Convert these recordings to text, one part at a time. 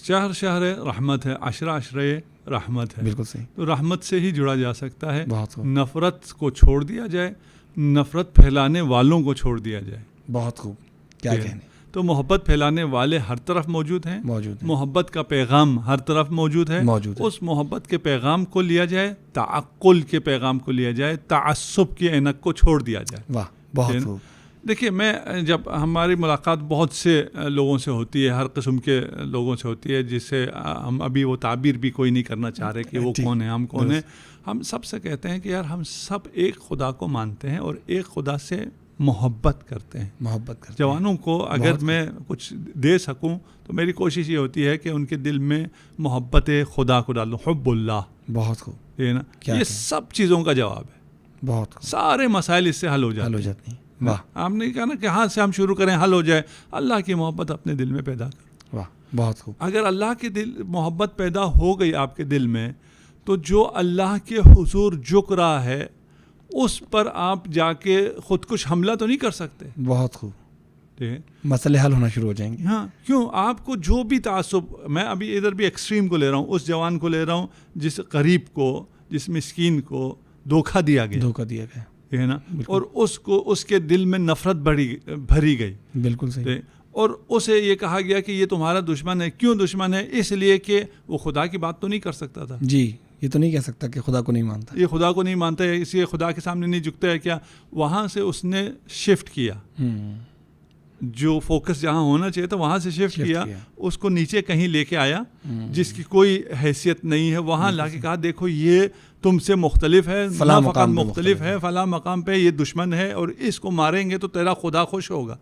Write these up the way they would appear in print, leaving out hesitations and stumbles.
شہر شہر رحمت ہے، عشرہ عشرہ رحمت ہے. بالکل صحیح. تو رحمت سے ہی جڑا جا سکتا ہے. بہت خوب. نفرت کو چھوڑ دیا جائے، نفرت پھیلانے والوں کو چھوڑ دیا جائے. بہت خوب. کیا کہنے. تو محبت پھیلانے والے ہر طرف موجود ہیں. محبت کا پیغام ہر طرف موجود ہے. اس محبت کے پیغام کو لیا جائے، تعقل کے پیغام کو لیا جائے، تعصب کی اینک کو چھوڑ دیا جائے. واہ بہت خوب. دیکھیے، میں جب ہماری ملاقات بہت سے لوگوں سے ہوتی ہے، ہر قسم کے لوگوں سے ہوتی ہے، جس سے ہم ابھی وہ تعبیر بھی کوئی نہیں کرنا چاہ رہے کہ وہ کون ہے، ہم کون ہیں. ہم سب سے کہتے ہیں کہ یار ہم سب ایک خدا کو مانتے ہیں اور ایک خدا سے محبت کرتے ہیں. جوانوں کو اگر میں کچھ دے سکوں تو میری کوشش یہ ہوتی ہے کہ ان کے دل میں محبت خدا کو ڈالوں. حب اللہ. بہت خوب. یہ سب چیزوں کا جواب ہے. بہت خوب. سارے مسائل اس سے حل ہو جاتے ہیں. آپ نے کہا نا کہ ہاں سے ہم شروع کریں حل ہو جائے. اللہ کی محبت اپنے دل میں پیدا کر. واہ بہت خوب. اگر اللہ کی محبت پیدا ہو گئی آپ کے دل میں، تو جو اللہ کے حضور جھک رہا ہے اس پر آپ جا کے خود کچھ حملہ تو نہیں کر سکتے. بہت خوب. مسئلے حل ہونا شروع ہو جائیں گے. ہاں، کیوں؟ آپ کو جو بھی تعصب، میں ابھی ادھر بھی ایکسٹریم کو لے رہا ہوں، اس جوان کو لے رہا ہوں جس غریب کو، جس مسکین کو دھوکہ دیا گیا ہے نا، اور اس کے دل میں نفرت بھری گئی. بالکل صحیح. اور اسے یہ کہا گیا کہ یہ تمہارا دشمن ہے. کیوں دشمن ہے؟ اس لیے کہ وہ خدا کی بات تو نہیں کر سکتا تھا. جی، یہ تو نہیں کہہ سکتا کہ خدا کو نہیں مانتا. یہ خدا کو نہیں مانتا ہے، اس لیے خدا کے سامنے نہیں جھکتا ہے. کیا وہاں سے اس نے شفٹ کیا، جو فوکس جہاں ہونا چاہیے تھا وہاں سے شفٹ کیا. اس کو نیچے کہیں لے کے آیا جس کی کوئی حیثیت نہیں ہے، وہاں لا کے کہا دیکھو یہ تم سے مختلف ہے، فلاں مقام مختلف ہے، فلاں مقام پہ یہ دشمن ہے اور اس کو ماریں گے تو تیرا خدا خوش ہوگا.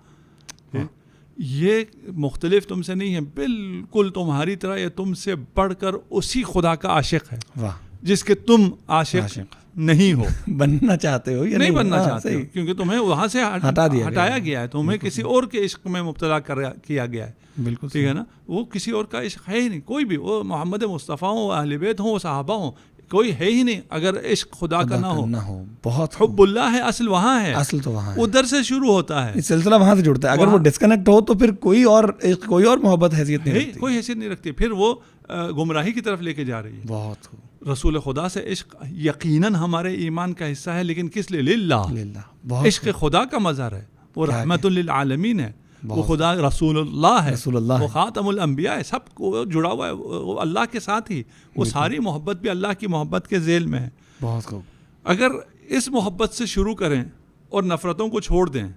یہ مختلف تم سے نہیں ہے، بالکل تمہاری طرح، یہ تم سے بڑھ کر اسی خدا کا عاشق ہے جس کے تم عاشق نہیں ہو، بننا چاہتے ہو یا نہیں بننا چاہتے ہو، کیونکہ تمہیں وہاں سے ہٹایا گیا ہے، تمہیں کسی اور کے عشق میں مبتلا کیا گیا ہے. بالکل ٹھیک ہے نا. وہ کسی اور کا عشق ہے ہی نہیں، کوئی بھی، وہ محمد مصطفیٰ ہوں، اہل بیت ہوں، صحابہ ہوں، کوئی ہے ہی نہیں اگر عشق خدا کا نہ ہو. بہت حب اللہ ہے، اصل وہاں ہے، اصل تو وہاں ہے، ادھر سے شروع ہوتا ہے، سلسلہ وہاں سے جڑتا ہے. اگر وہ ڈسکنیکٹ ہو تو پھر کوئی اور محبت حیثیت نہیں رکھتی، کوئی حیثیت نہیں رکھتی، پھر وہ گمراہی کی طرف لے کے جا رہی ہے. بہت رسول خدا سے عشق یقیناً ہمارے ایمان کا حصہ ہے، لیکن کس لیے؟ للہ. عشق خدا کا مظہر ہے، وہ رحمت للعالمین ہے، وہ خدا رسول اللہ ہے، وہ خاتم الانبیاء ہے، سب کو جڑا ہوا ہے وہ اللہ کے ساتھ ہی. وہ ساری محبت بھی اللہ کی محبت کے ذیل میں ہے. بہت خوب. اگر اس محبت سے شروع کریں اور نفرتوں کو چھوڑ دیں.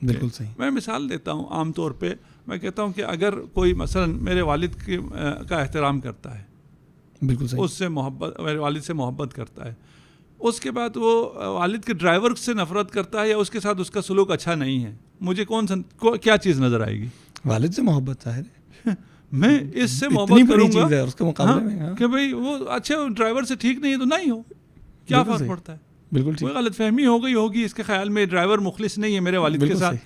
بالکل صحیح. میں مثال دیتا ہوں، عام طور پہ میں کہتا ہوں کہ اگر کوئی مثلا میرے والد کا احترام کرتا ہے، بالکل صحیح، اس سے محبت، میرے والد سے محبت کرتا ہے، اس کے بعد وہ والد کے ڈرائیور سے نفرت کرتا ہے یا اس کے ساتھ اس کا سلوک اچھا نہیں ہے، مجھے کیا چیز نظر آئے گی؟ والد سے محبت ظاہر ہے، میں اس سے محبت کروں گا اس کے مقابلے میں کہ بھائی وہ اچھے ڈرائیور سے ٹھیک نہیں ہے تو نہیں ہو، کیا فرق پڑتا ہے؟ بالکل کوئی غلط فہمی ہوگی اس کے خیال میں ڈرائیور مخلص نہیں ہے میرے والد کے ساتھ،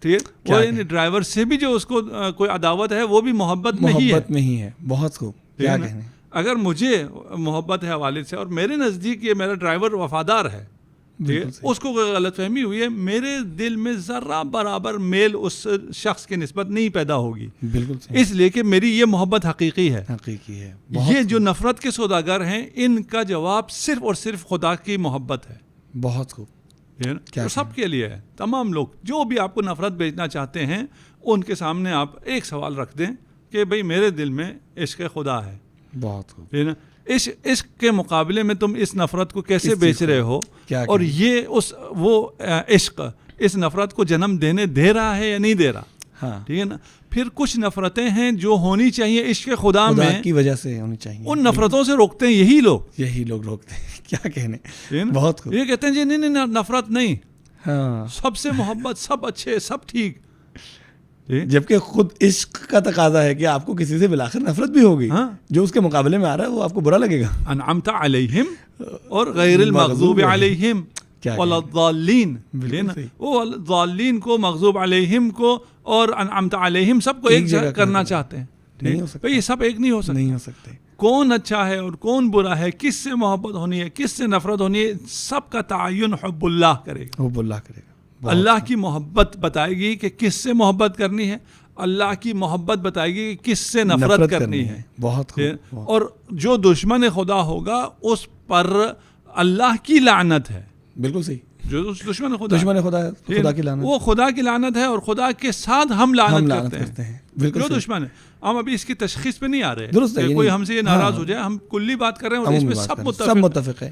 ٹھیک ہے، یعنی ڈرائیور سے بھی جو اس کو کوئی عداوت ہے وہ بھی محبت میں ہی ہے. بہت خوب. کیا کہنے. اگر مجھے محبت ہے والد سے اور میرے نزدیک یہ میرا ڈرائیور وفادار ہے، اس کو کوئی غلط فہمی ہوئی ہے، میرے دل میں ذرہ برابر میل اس شخص کی نسبت نہیں پیدا ہوگی. بالکل اس لیے کہ میری یہ محبت حقیقی ہے. یہ جو نفرت کے سوداگر ہیں ان کا جواب صرف اور صرف خدا کی محبت ہے. بہت خوب. سب کے لیے ہے. تمام لوگ جو بھی آپ کو نفرت بھیجنا چاہتے ہیں ان کے سامنے آپ ایک سوال رکھ دیں کہ بھئی میرے دل میں عشق خدا ہے. بہت خوب. عشق کے مقابلے میں تم اس نفرت کو کیسے بیچ رہے ہو، اور یہ وہ عشق اس نفرت کو جنم دے رہا ہے یا نہیں دے رہا. ٹھیک ہے نا. پھر کچھ نفرتیں ہیں جو ہونی چاہیے عشق خدا میں کی وجہ سے ہونی چاہیے، ان نفرتوں سے روکتے ہیں یہی لوگ روکتے ہیں. کیا کہنے. بہت خوب. یہ کہتے ہیں جی نہیں نفرت نہیں، سب سے محبت، سب اچھے، سب ٹھیک، جبکہ خود عشق کا تقاضا ہے کہ آپ کو کسی سے بالآخر نفرت بھی ہوگی، جو اس کے مقابلے میں آ رہا ہے وہ آپ کو برا لگے گا. انعمت علیہم اور غیر المغضوب علیہم ولا الضالین. وہ الضالین کو، مغضوب علیہم کو اور انعمت علیہم سب کو ایک جگہ کرنا چاہتے ہیں. یہ سب ایک نہیں ہو سکتے. کون اچھا ہے اور کون برا ہے، کس سے محبت ہونی ہے، کس سے نفرت ہونی ہے، سب کا تعین حب اللہ کرے گا. حب اللہ کرے گا. اللہ کی محبت بتائے گی کہ کس سے محبت کرنی ہے. اللہ کی محبت بتائے گی کہ کس سے نفرت کرنی ہے. بہت خوب. اور جو دشمن خدا ہوگا اس پر اللہ کی لعنت ہے. بالکل صحیح. جو دشمن خدا کی لعنت, وہ خدا کی لعنت ہے, اور خدا کے ساتھ ہم لعنت کرتے ہیں. بالکل جو دشمن ہے, ہم ابھی اس کی تشخیص پہ نہیں آ رہے. درست ہے, کوئی ہم سے یہ ناراض ہو جائے, ہم کلی بات کر رہے ہیں اور اس میں سب متفق ہے.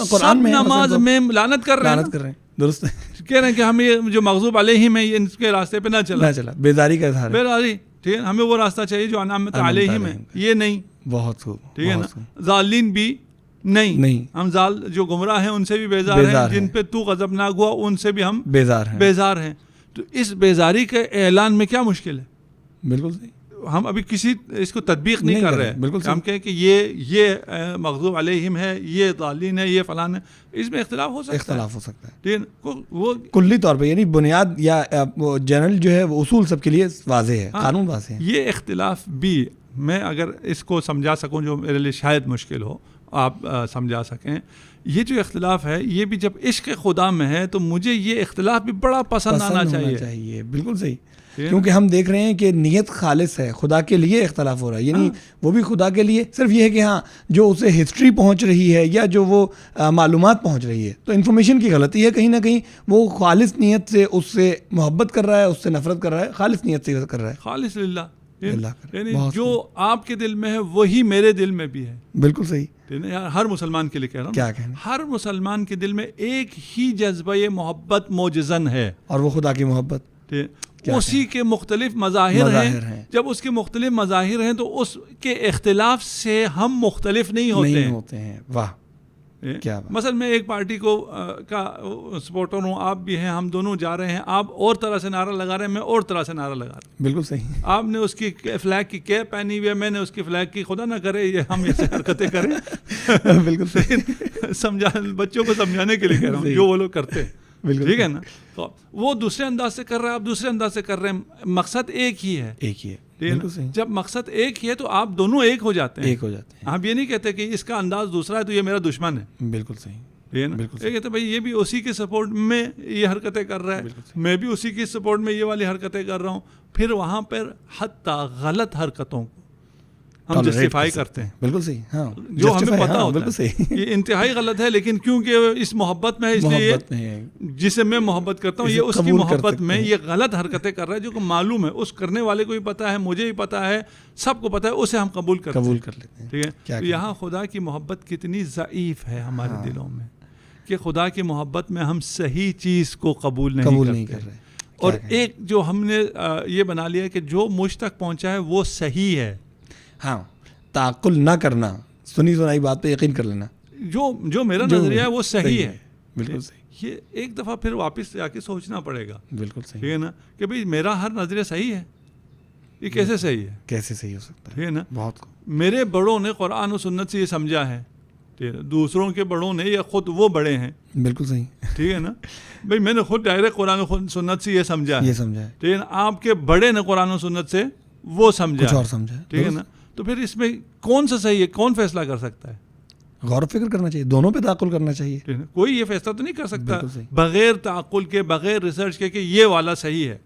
قرآن میں نماز میں لعنت کر رہے ہیں. درست ہے. کہہ رہے ہیں کہ ہم یہ جو مغضوب علیہم ہیں ان کے راستے پہ نہ چلا, بیداری کا اظہار, بیداری. ٹھیک ہے, ہمیں وہ راستہ چاہیے جو انعمت علیہم ہے, یہ نہیں. بہت خوب. ٹھیک ہے نا. ضالین بھی نہیں. ہم جو گمراہ ہیں ان سے بھی بیزار ہیں, جن پہ تو غضبناک ہوا ان سے بھی ہم بیزار ہیں. تو اس بیزاری کے اعلان میں کیا مشکل ہے؟ بالکل صحیح. ہم ابھی کسی اس کو تطبیق نہیں کر رہے. ہم کہیں کہ یہ مغضوب علیہم ہے, یہ ضالین ہے, یہ فلان ہے. اس میں اختلاف ہو سکتا ہے. وہ کلی طور پہ یعنی بنیاد یا جنرل جو ہے وہ اصول سب کے لیے واضح ہے, قانون واضح ہے. یہ اختلاف بھی میں اگر اس کو سمجھا سکوں, جو میرے لیے شاید مشکل ہو, آپ سمجھا سکیں, یہ جو اختلاف ہے یہ بھی جب عشق خدا میں ہے تو مجھے یہ اختلاف بھی بڑا پسند آنا چاہیے. بالکل صحیح. کیونکہ ہم دیکھ رہے ہیں کہ نیت خالص ہے, خدا کے لیے اختلاف ہو رہا ہے, یعنی وہ بھی خدا کے لیے. صرف یہ ہے کہ ہاں جو اسے ہسٹری پہنچ رہی ہے یا جو وہ معلومات پہنچ رہی ہے تو انفارمیشن کی غلطی ہے کہیں نہ کہیں. وہ خالص نیت سے اس سے محبت کر رہا ہے, اس سے نفرت کر رہا ہے, خالص نیت سے کر رہا ہے, خالص للہ. یعنی جو آپ کے دل میں ہے وہی میرے دل میں بھی ہے. بالکل صحیح. ہر مسلمان کے لیے کہہ رہا ہوں, کیا کہنا, ہر مسلمان کے دل میں ایک ہی جذبہ محبت موجزن ہے, اور وہ خدا کی محبت. اسی کے مختلف مظاہر ہیں. جب اس کے مختلف مظاہر ہیں تو اس کے اختلاف سے ہم مختلف نہیں ہوتے ہیں. واہ, کیا مثلا میں ایک پارٹی کو کا سپورٹر ہوں, آپ بھی ہیں, ہم دونوں جا رہے ہیں, آپ اور طرح سے نعرہ لگا رہے ہیں, میں اور طرح سے نعرہ لگا رہا ہوں. بالکل صحیح. آپ نے اس کی فلیگ کی کیپ پہنی ہوئی ہے, میں نے اس کی فلیگ کی, خدا نہ کرے یہ ہم ایسے حرکتیں کریں. بالکل صحیح. بچوں کو سمجھانے کے لیے کہہ رہا ہوں, جو وہ لوگ کرتے ہیں. ٹھیک ہے نا. تو وہ دوسرے انداز سے کر رہے ہیں, آپ دوسرے انداز سے کر رہے ہیں, مقصد ایک ہی ہے. جب مقصد ایک ہی ہے تو آپ دونوں ایک ہو جاتے ہیں. آپ یہ نہیں کہتے کہ اس کا انداز دوسرا ہے تو یہ میرا دشمن ہے. بالکل صحیح. یہ کہتے بھائی یہ بھی اسی کے سپورٹ میں یہ حرکتیں کر رہا ہے, میں بھی اسی کے سپورٹ میں یہ والی حرکتیں کر رہا ہوں. پھر وہاں پر حتی غلط حرکتوں کو ہم جسٹیفائی کرتے ہیں. بالکل صحیح. ہاں, جو ہمیں پتا ہوتا ہے یہ انتہائی غلط ہے, لیکن کیونکہ اس محبت میں ہے, اس لیے جسے میں محبت کرتا ہوں یہ اس کی محبت میں یہ غلط حرکتیں کر رہا ہے, جو کہ معلوم ہے, اس کرنے والے کو بھی پتا ہے, مجھے بھی پتا ہے, سب کو پتا ہے, اسے ہم قبول کر لیتے ہیں. ٹھیک ہے. یہاں خدا کی محبت کتنی ضعیف ہے ہمارے دلوں میں, کہ خدا کی محبت میں ہم صحیح چیز کو قبول نہیں کر رہے. اور ایک جو ہم نے یہ بنا لیا کہ جو مجھ تک پہنچا ہے وہ صحیح ہے. ہاں, تعقل نہ کرنا, سنی سنائی بات پہ یقین کر لینا, جو میرا نظریہ ہے وہ صحیح ہے. بالکل صحیح. یہ ایک دفعہ پھر واپس جا کے سوچنا پڑے گا. بالکل صحیح. ٹھیک ہے نا, کہ بھئی میرا ہر نظریہ صحیح ہے, یہ کیسے صحیح ہے, کیسے صحیح ہو سکتا ہے. ٹھیک ہے نا. بہت میرے بڑوں نے قرآن و سنت سے یہ سمجھا ہے, دوسروں کے بڑوں نے یا خود وہ بڑے ہیں. بالکل صحیح. ٹھیک ہے نا. بھئی میں نے خود ڈائریکٹ قرآن و سنت سے یہ سمجھا ہے. ٹھیک ہے نا. آپ کے بڑے نے قرآن و سنت سے وہ سمجھا, کچھ اور سمجھا. ٹھیک ہے نا. تو پھر اس میں کون سا صحیح ہے, کون فیصلہ کر سکتا ہے؟ غور و فکر کرنا چاہیے, دونوں پہ تعقل کرنا چاہیے. کوئی یہ فیصلہ تو نہیں کر سکتا بغیر تعقل کے, بغیر ریسرچ کے کہ یہ والا صحیح ہے.